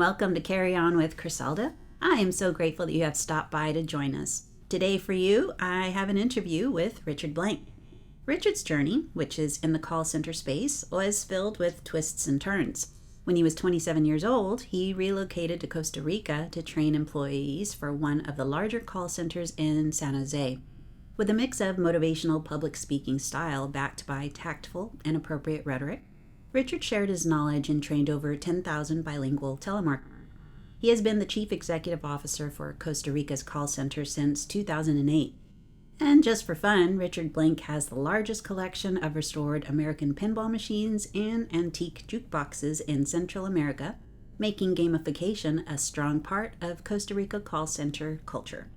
welcome to Carry On with Criselda. I am so grateful that you have stopped by to join us. Today for you, I have an interview with Richard Blank. Richard's journey, which is in the call center space, was filled with twists and turns. When he was 27 years old, he relocated to Costa Rica to train employees for one of the larger call centers in San Jose. With a mix of motivational public speaking style backed by tactful and appropriate rhetoric, Richard shared his knowledge and trained over 10,000 bilingual telemarketers. He has been the chief executive officer for Costa Rica's call center since 2008. And just for fun, Richard Blank has the largest collection of restored American pinball machines and antique jukeboxes in Central America, making gamification a strong part of Costa Rica call center culture.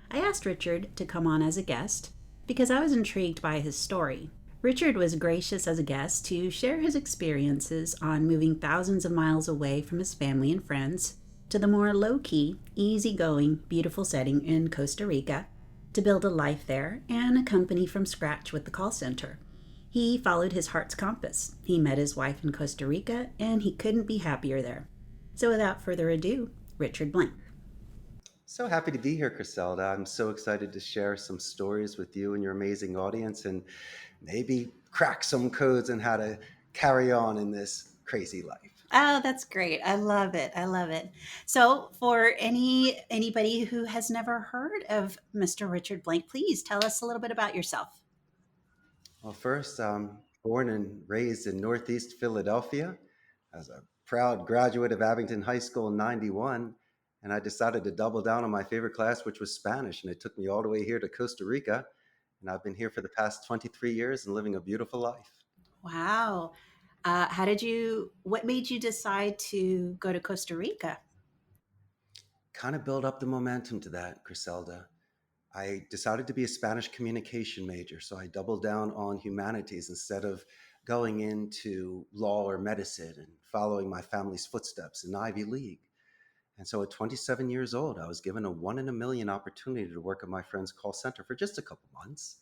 I asked Richard to come on as a guest because I was intrigued by his story. Richard was gracious as a guest to share his experiences on moving thousands of miles away from his family and friends to the more low-key, easygoing, beautiful setting in Costa Rica to build a life there and a company from scratch with the call center. He followed his heart's compass. He met his wife in Costa Rica, and he couldn't be happier there. So without further ado, Richard Blank. So happy to be here, Criselda. I'm so excited to share some stories with you and your amazing audience and maybe crack some codes on how to carry on in this crazy life. Oh, that's great. I love it. I love it. So, for anybody who has never heard of Mr. Richard Blank, please tell us a little bit about yourself. Well, first, born and raised in Northeast Philadelphia as a proud graduate of Abington High School in 91. And I decided to double down on my favorite class, which was Spanish. And it took me all the way here to Costa Rica. And I've been here for the past 23 years and living a beautiful life. Wow. What made you decide to go to Costa Rica? Kind of build up the momentum to that, Griselda. I decided to be a Spanish communication major, so I doubled down on humanities instead of going into law or medicine and following my family's footsteps in Ivy League. And so at 27 years old, I was given a 1 in a million opportunity to work at my friend's call center for just a couple months.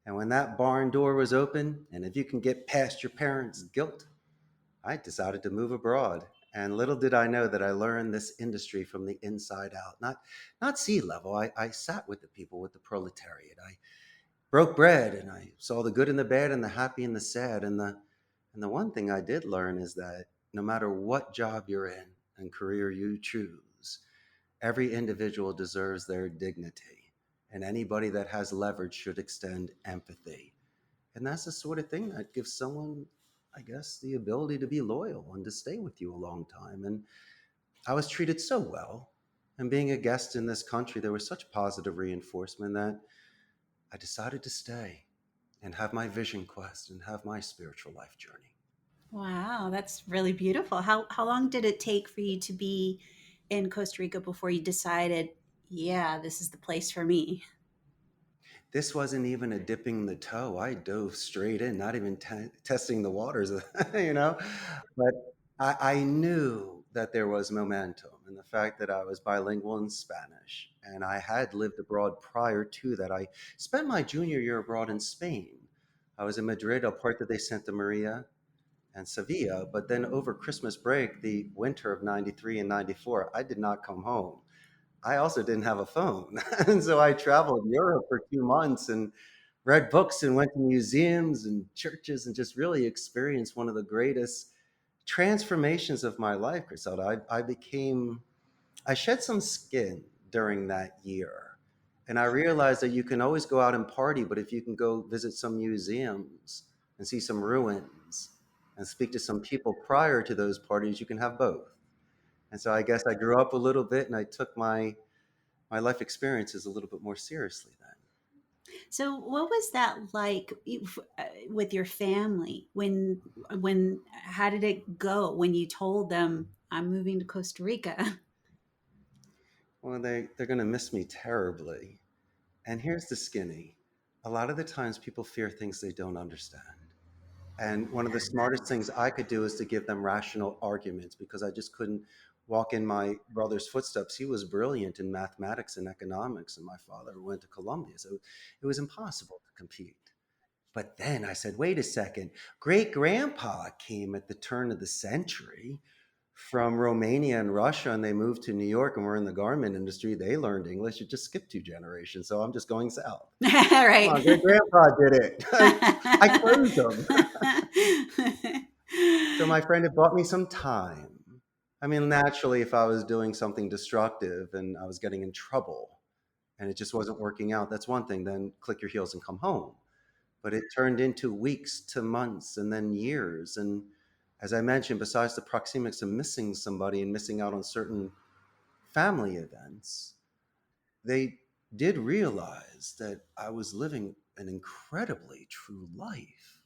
And when that barn door was open, and if you can get past your parents' guilt, I decided to move abroad. And little did I know that I learned this industry from the inside out. Not sea level. I sat with the people, with the proletariat. I broke bread and I saw the good and the bad and the happy and the sad. And the one thing I did learn is that no matter what job you're in and career you choose, every individual deserves their dignity. And anybody that has leverage should extend empathy. And that's the sort of thing that gives someone, I guess, the ability to be loyal and to stay with you a long time. And I was treated so well. And being a guest in this country, there was such positive reinforcement that I decided to stay and have my vision quest and have my spiritual life journey. Wow, that's really beautiful. How long did it take for you to be in Costa Rica before you decided, yeah, this is the place for me? This wasn't even a dipping the toe. I dove straight in, not even testing the waters, you know. But I knew that there was momentum, and the fact that I was bilingual in Spanish, and I had lived abroad prior to that. I spent my junior year abroad in Spain. I was in Madrid, El Puerto de Santa Maria, and Sevilla. But then over Christmas break, the winter of '93 and '94, I did not come home. I also didn't have a phone. And so I traveled Europe for 2 months and read books and went to museums and churches and just really experienced one of the greatest transformations of my life, Griselda. I shed some skin during that year. And I realized that you can always go out and party, but if you can go visit some museums and see some ruins and speak to some people prior to those parties, you can have both. And so I guess I grew up a little bit and I took my life experiences a little bit more seriously then. So, what was that like with your family how did it go when you told them I'm moving to Costa Rica? Well, they're going to miss me terribly. And here's the skinny. A lot of the times people fear things they don't understand. And one of the smartest things I could do is to give them rational arguments because I just couldn't walk in my brother's footsteps. He was brilliant in mathematics and economics, and my father went to Columbia. So it was impossible to compete. But then I said, wait a second, great grandpa came at the turn of the century from Romania and Russia, and they moved to New York and were in the garment industry. They learned English. It just skipped 2 generations. So I'm just going south. Come Right. on, great grandpa did it. I closed them. So my friend had bought me some time. I mean, naturally, if I was doing something destructive and I was getting in trouble and it just wasn't working out, that's one thing. Then click your heels and come home. But it turned into weeks to months and then years. And as I mentioned, besides the proxemics of missing somebody and missing out on certain family events, they did realize that I was living an incredibly true life.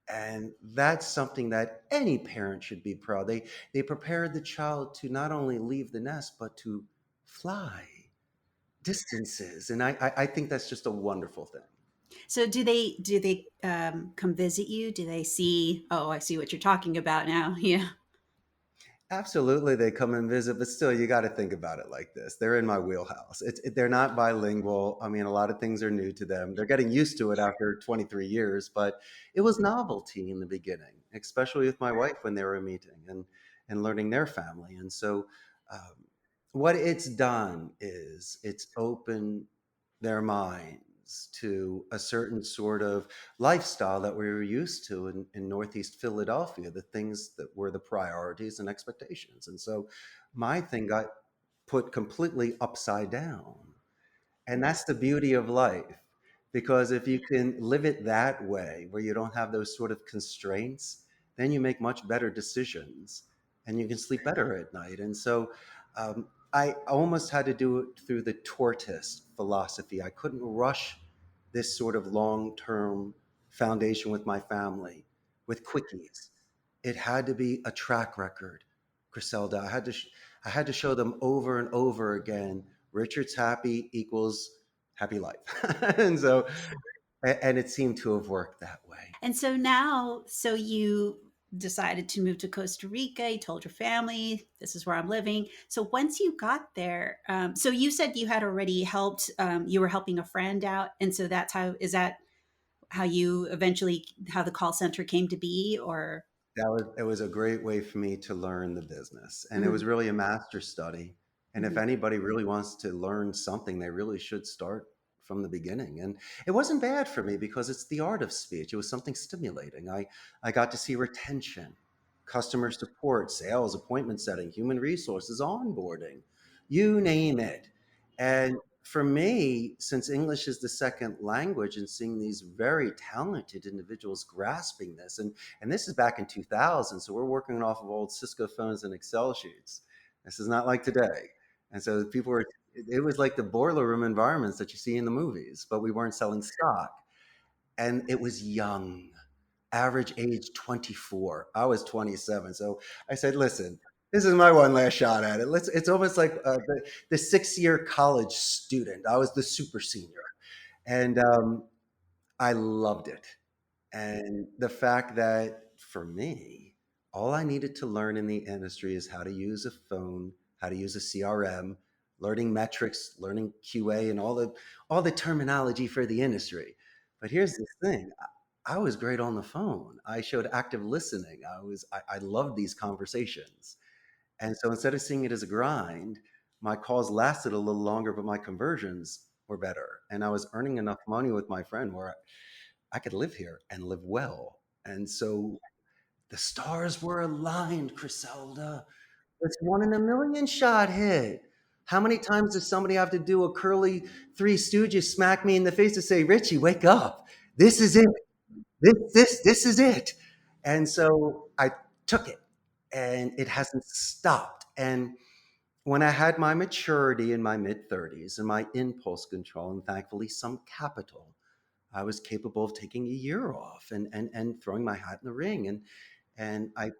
And that's something that any parent should be proud. They prepared the child to not only leave the nest, but to fly distances. And I think that's just a wonderful thing. So do they come visit you? Do they see, oh, I see what you're talking about now. Yeah. Absolutely, they come and visit, but still, you got to think about it like this. They're in my wheelhouse. They're not bilingual. I mean, a lot of things are new to them. They're getting used to it after 23 years, but it was novelty in the beginning, especially with my wife when they were meeting and learning their family. And so, um, what it's done is it's opened their minds to a certain sort of lifestyle that we were used to in Northeast Philadelphia, the things that were the priorities and expectations. And so my thing got put completely upside down. And that's the beauty of life. Because if you can live it that way, where you don't have those sort of constraints, then you make much better decisions and you can sleep better at night. And so I almost had to do it through the tortoise philosophy. I couldn't rush this sort of long term foundation with my family with quickies. It had to be a track record, Griselda. I had to show them over and over again. Richard's happy equals happy life, and so and it seemed to have worked that way. And so now, so you decided to move to Costa Rica. You told your family, this is where I'm living. So once you got there, so you said you had already helped, you were helping a friend out. And so that's how, is that how you eventually, how the call center came to be or? That was it was a great way for me to learn the business, and it was Mhm, really a master study. And if mhm. anybody really wants to learn something, they really should start from the beginning. And it wasn't bad for me because it's the art of speech. It was something stimulating. I got to see retention, customer support, sales, appointment setting, human resources, onboarding, you name it. And for me, since English is the second language and seeing these very talented individuals grasping this, and this is back in 2000, so we're working off of old Cisco phones and Excel sheets. This is not like today. And so people were, it was like the boiler room environments that you see in the movies, but we weren't selling stock. And it was young, average age 24. I was 27. So I said, listen, this is my one last shot at it. It's almost like the 6 year college student. I was the super senior. And I loved it. And the fact that for me, all I needed to learn in the industry is how to use a phone, how to use a CRM, learning metrics, learning QA, and all the terminology for the industry. But here's the thing. I was great on the phone. I showed active listening. I loved these conversations. And so instead of seeing it as a grind, my calls lasted a little longer, but my conversions were better. And I was earning enough money with my friend where I could live here and live well. And so the stars were aligned, Griselda. It's one in a million shot hit. How many times does somebody have to do a curly Three Stooges smack me in the face to say, Richie, wake up. This is it. This is it. And so I took it and it hasn't stopped. And when I had my maturity in my mid 30s and my impulse control and thankfully some capital, I was capable of taking a year off and throwing my hat in the ring. And I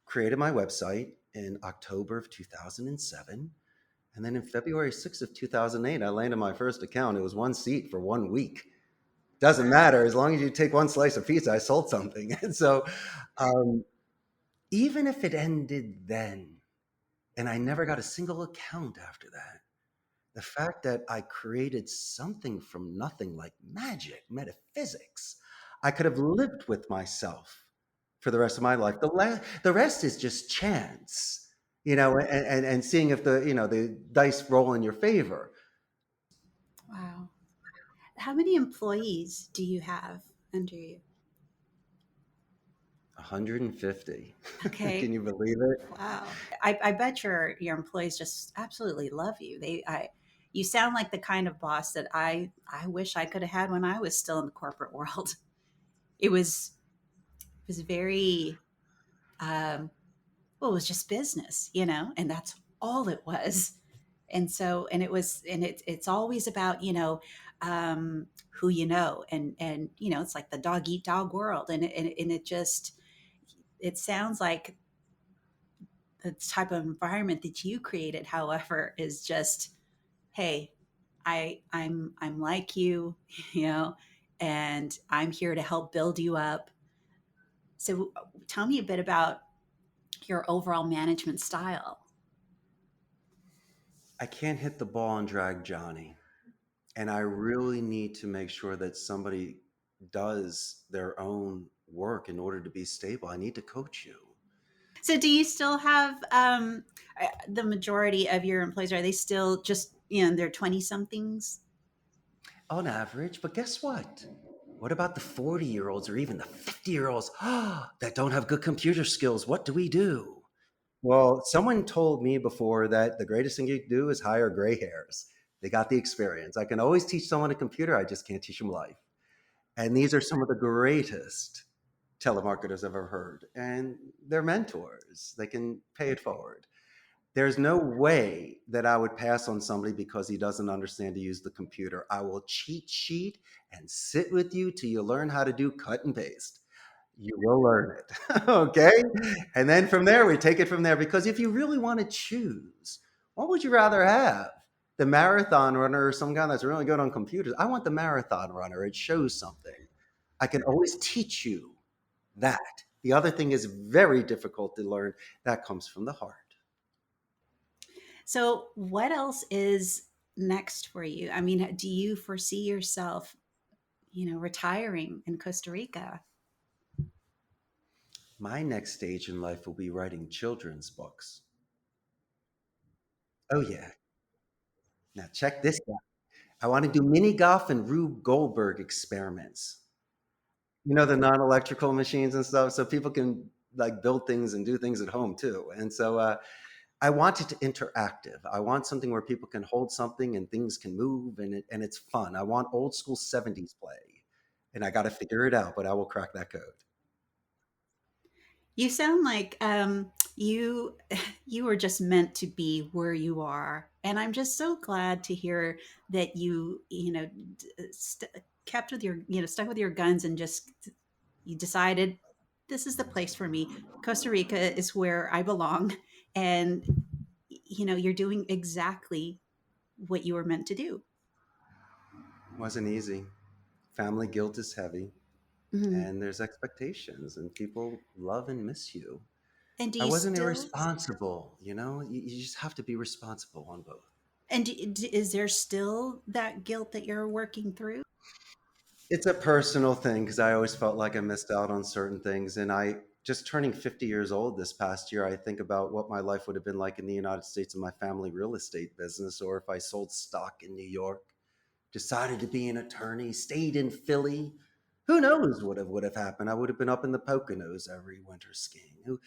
created my website in October of 2007. And then in February 6th of 2008, I landed my first account. It was one seat for 1 week. Doesn't matter. As long as you take one slice of pizza, I sold something. And so um, even if it ended then, and I never got a single account after that, the fact that I created something from nothing like magic, metaphysics, I could have lived with myself for the rest of my life. The rest is just chance, and seeing if the dice roll in your favor. Wow. How many employees do you have under you? 150. Can Okay. you believe it? Wow. I bet your employees just absolutely love you. You sound like the kind of boss that I wish I could have had when I was still in the corporate world. It was it was very well, it was just business, and that's all it was. And it's always about, who and it's like the dog eat dog world, and it just it sounds like the type of environment that you created, however, is just, hey, I'm like you, you know, and I'm here to help build you up. So tell me a bit about your overall management style. I can't hit the ball and drag Johnny. And I really need to make sure that somebody does their own work in order to be stable. I need to coach you. So do you still have the majority of your employees? Are they still just they're 20 somethings? On average, but guess what? What about the 40-year-olds or even the 50-year-olds that don't have good computer skills? What do we do? Well, someone told me before that the greatest thing you can do is hire gray hairs. They got the experience. I can always teach someone a computer, I just can't teach them life. And these are some of the greatest telemarketers I've ever heard. And they're mentors. They can pay it forward. There's no way that I would pass on somebody because he doesn't understand to use the computer. I will cheat sheet and sit with you till you learn how to do cut and paste. You will learn it. Okay. And then from there, we take it from there. Because if you really want to choose, what would you rather have? The marathon runner or some guy that's really good on computers? I want the marathon runner. It shows something. I can always teach you that. The other thing is very difficult to learn. That comes from the heart. So what else is next for you? I mean, do you foresee yourself, retiring in Costa Rica? My next stage in life will be writing children's books. Oh, yeah. Now, check this out. I want to do mini golf and Rube Goldberg experiments. The non electrical machines and stuff, so people can like build things and do things at home too. And so I want it to interactive. I want something where people can hold something and things can move and it's fun. I want old school 70s play. And I got to figure it out, but I will crack that code. You sound like you you were just meant to be where you are, and I'm just so glad to hear that kept with your stuck with your guns and just you decided this is the place for me. Costa Rica is where I belong, and you're doing exactly what you were meant to do. Wasn't easy. Family guilt is heavy, Mhm. and there's expectations, and people love and miss you. And do I you wasn't still? irresponsible, you just have to be responsible on both. And is there still that guilt that you're working through? It's a personal thing because I always felt like I missed out on certain things. And I just turning 50 years old this past year, I think about what my life would have been like in the United States in my family real estate business, or if I sold stock in New York, decided to be an attorney, stayed in Philly. Who knows what would have happened? I would have been up in the Poconos every winter skiing.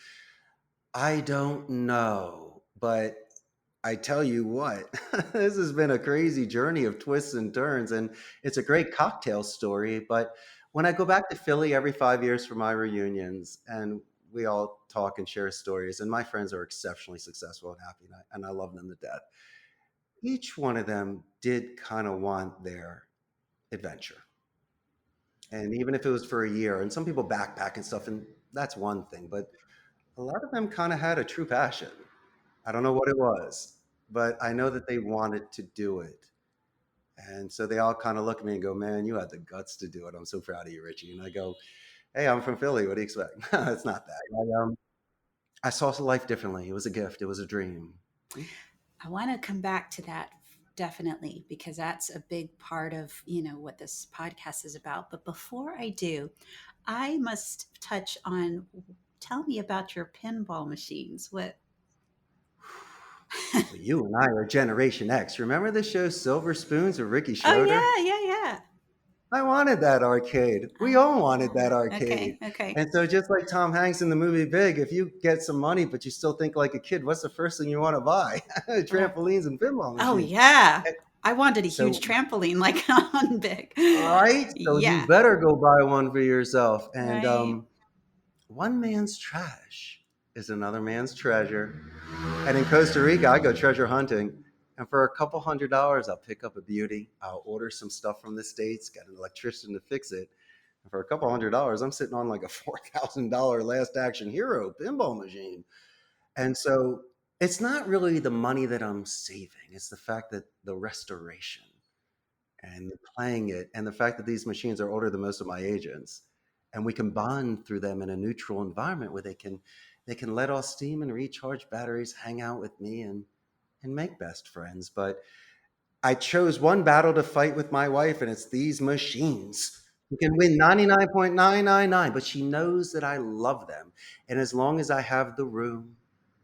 I don't know, but I tell you what, this has been a crazy journey of twists and turns, and it's a great cocktail story. But when I go back to Philly every 5 years for my reunions, and we all talk and share stories, and my friends are exceptionally successful and happy, and I love them to death. Each one of them did kind of want their adventure. And even if it was for a year, and some people backpack and stuff, and that's one thing, but a lot of them kind of had a true passion. I don't know what it was, but I know that they wanted to do it. And so they all kind of look at me and go, "Man, you had the guts to do it. I'm so proud of you, Richie." And I go, "Hey, I'm from Philly. What do you expect?" It's not that. I saw life differently. It was a gift. It was a dream. I want to come back to that definitely because that's a big part of what this podcast is about. But before I do, I must touch on. Tell me about your pinball machines. What? Well, you and I are Generation X. Remember the show Silver Spoons with Ricky Oh Schroeder? yeah, yeah, yeah. I wanted that arcade. We all wanted that Oh, arcade. okay, okay. And so, just like Tom Hanks in the movie Big, if you get some money but you still think like a kid, what's the first thing you want to buy? Right. Trampolines and pinball Oh machines. yeah. And I wanted a huge so, trampoline like on Big. right? So, you Yeah. better go buy one for yourself. And Right. one man's trash is another man's treasure. And in Costa Rica, I go treasure hunting. And for a couple $100s, I'll pick up a beauty. I'll order some stuff from the States, get an electrician to fix it. And for a couple $100s, I'm sitting on like a $4,000 Last Action Hero pinball machine. And so it's not really the money that I'm saving, it's the fact that the restoration and playing it, and the fact that these machines are older than most of my agents, and we can bond through them in a neutral environment where they can let off steam and recharge batteries, hang out with me, and make best friends. But I chose one battle to fight with my wife, and it's these machines. You can win 99.999, but she knows that I love them. And as long as I have the room,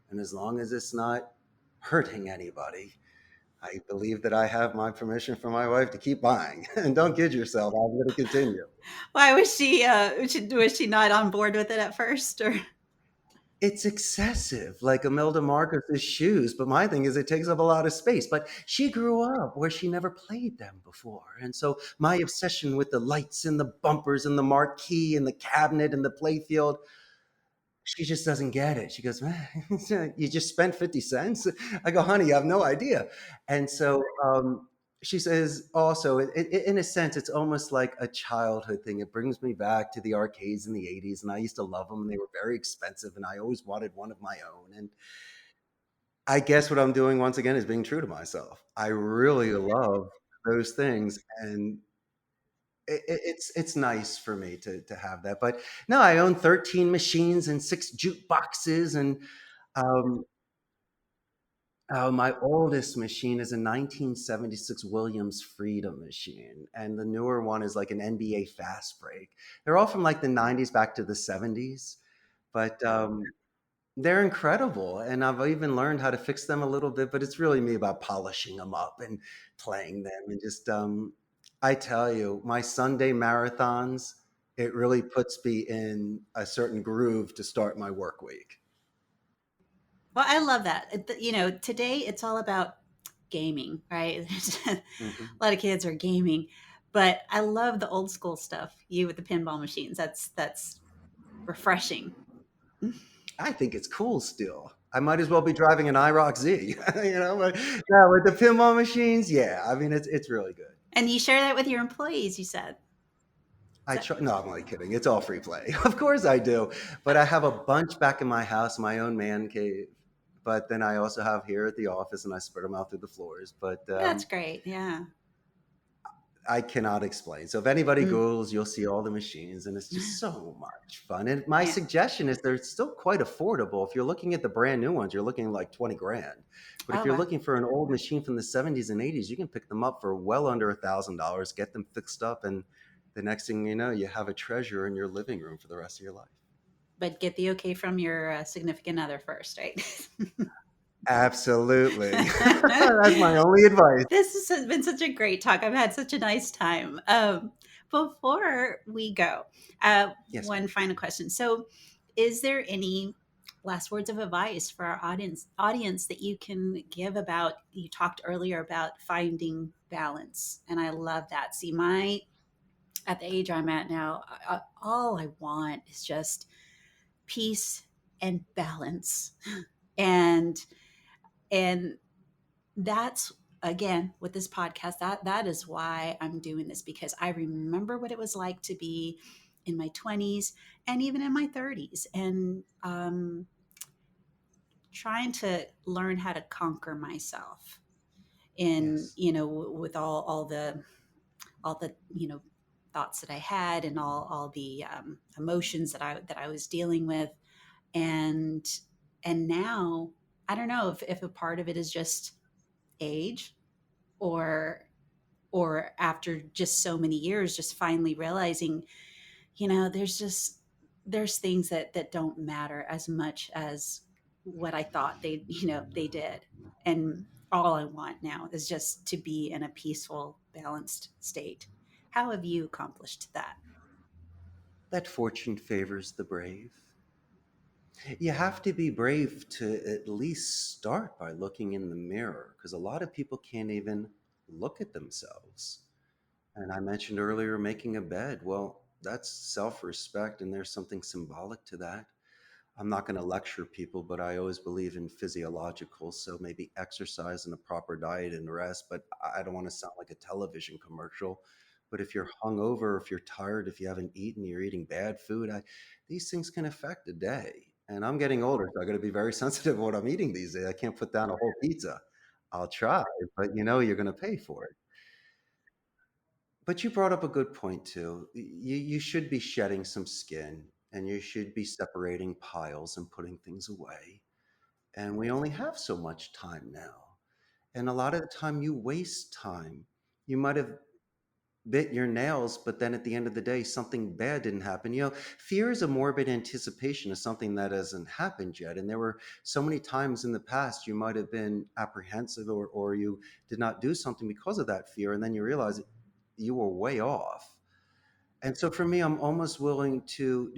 and as long as it's not hurting anybody, I believe that I have my permission from my wife to keep buying. And don't kid yourself, I'm going to continue. Why was she not on board with it at first or It's excessive, like Imelda Marcos's shoes. But my thing is, it takes up a lot of space. But she grew up where she never played them before. And so my obsession with the lights and the bumpers and the marquee and the cabinet and the playfield, she just doesn't get it. She goes, "Man, you just spent 50 cents?" I go, "Honey, you have no idea." And so she says, also, in a sense, it's almost like a childhood thing. It brings me back to the arcades in the 80s, and I used to love them, and they were very expensive, and I always wanted one of my own. And I guess what I'm doing once again is being true to myself. I really love those things, and it's nice for me to have that. But no, I own 13 machines and 6 jukeboxes, and um, my oldest machine is a 1976 Williams Freedom machine, and the newer one is like an NBA Fast Break. They're all from like the 90s back to the 70s, but they're incredible, and I've even learned how to fix them a little bit. But it's really me about polishing them up and playing them, and just I tell you, my Sunday marathons, it really puts me in a certain groove to start my work week. well, I love that. Today it's all about gaming, right? A Mhm. lot of kids are gaming, but I love the old school stuff. You with the pinball machines. That's refreshing. I think it's cool still. I might as well be driving an IROC Z, But no, with the pinball machines, yeah. I mean, it's really good. And you share that with your employees, you said. I So, try. No, I'm only kidding. It's all free play. Of course I do. But I have a bunch back in my house, my own man cave. But then I also have here at the office, and I spread them out through the floors. But that's great. Yeah. I cannot explain. So if anybody Mm. Googles, you'll see all the machines, and it's just so much fun. And my Yeah. suggestion is they're still quite affordable. If you're looking at the brand new ones, you're looking like 20 grand. But if Oh you're wow. looking for an old machine from the 70s and 80s, you can pick them up for well under $1,000, get them fixed up, and the next thing you know, you have a treasure in your living room for the rest of your life. But get the okay from your significant other first, right? Absolutely. That's my only advice. This has been such a great talk. I've had such a nice time. Before we go, Yes, one ma'am. final question. So, is there any last words of advice for our audience that you can give about? You talked earlier about finding balance, and I love that. See, my at the age I'm at now, all I want is just peace and balance, and and that's again with this podcast that is why I'm doing this, because I remember what it was like to be in my 20s and even in my 30s, and trying to learn how to conquer myself in Yes. with all the thoughts that I had, and all the emotions that I was dealing with, and now I don't know if a part of it is just age, or after just so many years just finally realizing there's things that don't matter as much as what I thought they did. And all I want now is just to be in a peaceful, balanced state. How have you accomplished that? That fortune favors the brave. You have to be brave to at least start by looking in the mirror because a lot of people can't even look at themselves. And I mentioned earlier making a bed. Well, that's self respect, and there's something symbolic to that. I'm not going to lecture people, but I always believe in physiological. So maybe exercise and a proper diet and rest. But I don't want to sound like a television commercial. But if you're hungover, if you're tired, if you haven't eaten, you're eating bad food, these things can affect a day. And I'm getting older, so I got to be very sensitive of what I'm eating these days. I can't put down a whole pizza. I'll try, but you're going to pay for it. But you brought up a good point too. You should be shedding some skin and you should be separating piles and putting things away. And we only have so much time now. And a lot of the time you waste time. You might have bit your nails, but then at the end of the day, something bad didn't happen. Fear is a morbid anticipation of something that hasn't happened yet. And there were so many times in the past you might have been apprehensive or you did not do something because of that fear. And then you realize you were way off. And so for me, I'm almost willing to,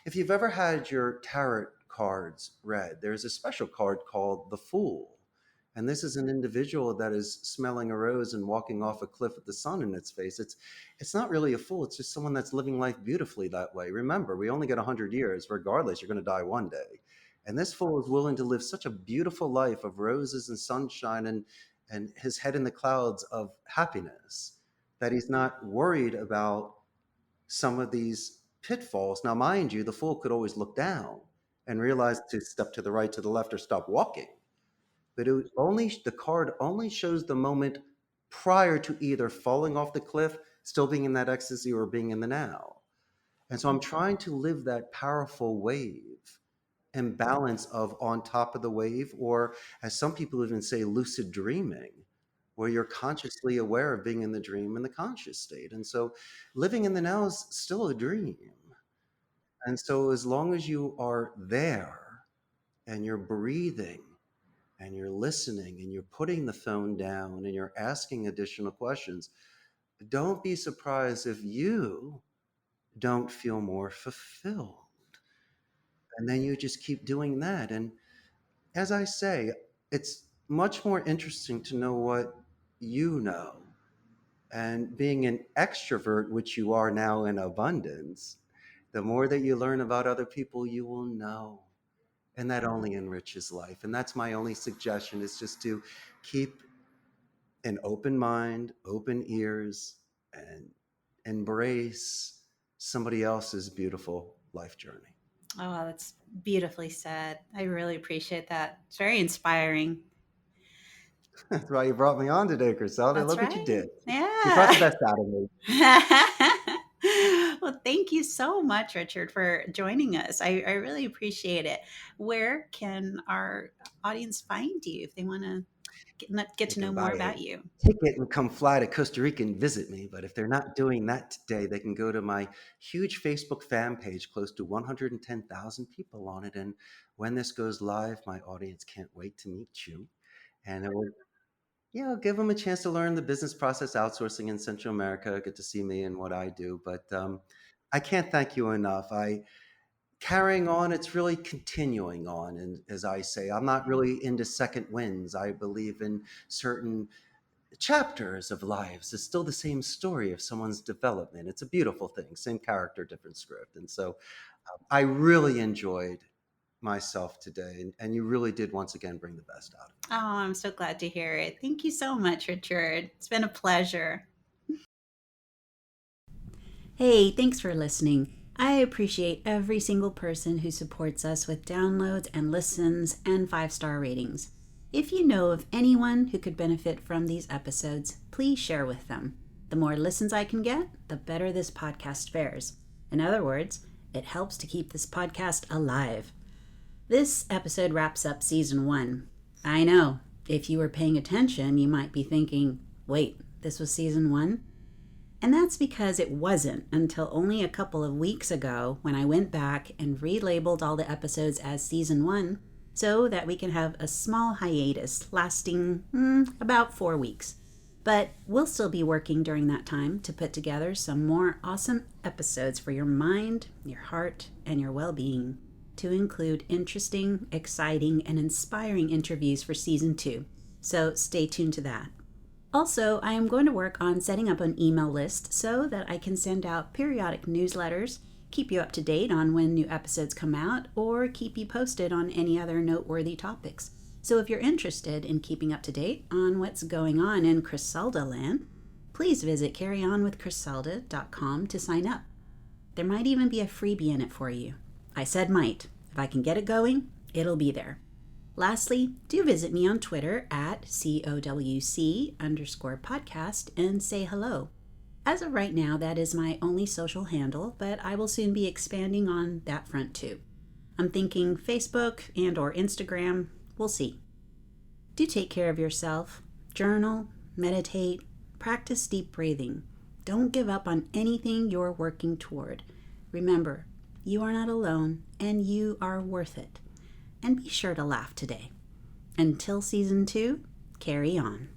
if you've ever had your tarot cards read, there's a special card called the Fool. And this is an individual that is smelling a rose and walking off a cliff with the sun in its face. It's not really a fool. It's just someone that's living life beautifully that way. Remember, we only get 100 years. Regardless, you're going to die one day. And this fool is willing to live such a beautiful life of roses and sunshine and his head in the clouds of happiness that he's not worried about some of these pitfalls. Now, mind you, the fool could always look down and realize to step to the right, to the left, or stop walking. But the card only shows the moment prior to either falling off the cliff, still being in that ecstasy, or being in the now. And so I'm trying to live that powerful wave and balance of on top of the wave, or as some people even say, lucid dreaming, where you're consciously aware of being in the dream in the conscious state. And so living in the now is still a dream. And so as long as you are there and you're breathing and you're listening and you're putting the phone down and you're asking additional questions, don't be surprised if you don't feel more fulfilled. And then you just keep doing that. And as I say, it's much more interesting to know what you know. And being an extrovert, which you are now in abundance, the more that you learn about other people, you will know. And that only enriches life. And that's my only suggestion is just to keep an open mind, open ears, and embrace somebody else's beautiful life journey. Oh, that's beautifully said. I really appreciate that. It's very inspiring. That's why you brought me on today, Griselda. That's Look what you right. did. You brought the Yeah. best out of me. Well, thank you so much, Richard, for joining us. I really appreciate it. Where can our audience find you if they want to get They to know can more buy about a you? ticket and come fly to Costa Rica and visit me. But if they're not doing that today, they can go to my huge Facebook fan page, close to 110,000 people on it. And when this goes live, my audience can't wait to meet you. And it will, give them a chance to learn the business process outsourcing in Central America, get to see me and what I do. But I can't thank you enough. Carrying on, it's really continuing on. And as I say, I'm not really into second wins. I believe in certain chapters of lives. It's still the same story of someone's development. It's a beautiful thing, same character, different script. And so I really enjoyed myself today. And you really did once again bring the best out of me. Oh, I'm so glad to hear it. Thank you so much, Richard. It's been a pleasure. Hey, thanks for listening. I appreciate every single person who supports us with downloads and listens and 5-star ratings. If you know of anyone who could benefit from these episodes, please share with them. The more listens I can get, the better this podcast fares. In other words, it helps to keep this podcast alive. This episode wraps up season 1. I know, if you were paying attention, you might be thinking, wait, this was season 1? And that's because it wasn't until only a couple of weeks ago when I went back and relabeled all the episodes as Season 1 so that we can have a small hiatus lasting about 4 weeks. But we'll still be working during that time to put together some more awesome episodes for your mind, your heart, and your well-being, to include interesting, exciting, and inspiring interviews for Season 2. So stay tuned to that. Also, I am going to work on setting up an email list so that I can send out periodic newsletters, keep you up to date on when new episodes come out, or keep you posted on any other noteworthy topics. So if you're interested in keeping up to date on what's going on in Crisalda land, please visit carryonwithcrisalda.com to sign up. There might even be a freebie in it for you. I said might. If I can get it going, it'll be there. Lastly, do visit me on Twitter at COWC_podcast and say hello. As of right now, that is my only social handle, but I will soon be expanding on that front too. I'm thinking Facebook and/or Instagram. We'll see. Do take care of yourself. Journal, meditate, practice deep breathing. Don't give up on anything you're working toward. Remember, you are not alone and you are worth it. And be sure to laugh today. Until Season 2, carry on.